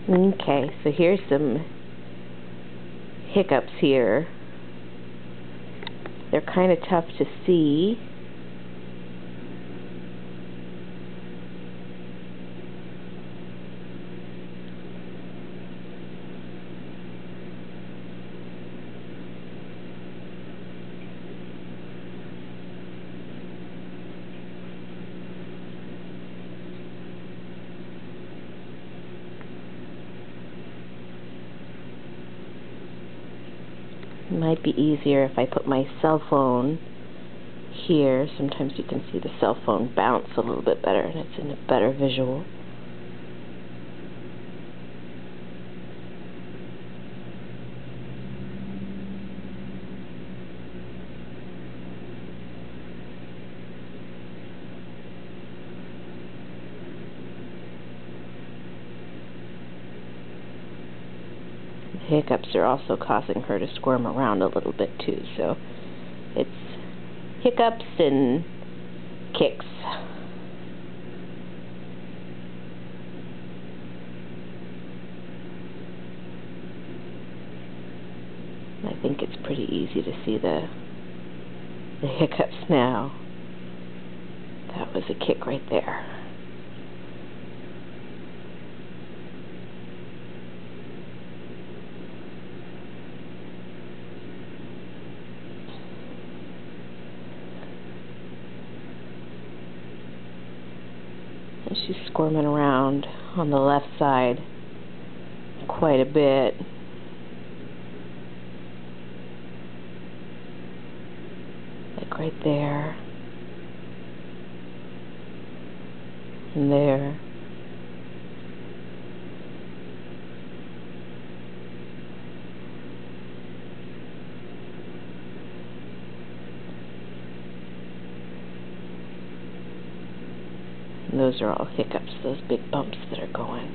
Okay, so here's some hiccups here. They're kind of tough to see. It might be easier if I put my cell phone here. Sometimes you can see the cell phone bounce a little bit better and it's in a better visual. The hiccups are also causing her to squirm around a little bit too, so it's hiccups and kicks. I think it's pretty easy to see the hiccups now. That was a kick right there. And she's squirming around on the left side quite a bit. Like right there. And there. And those are all hiccups, those big bumps that are going.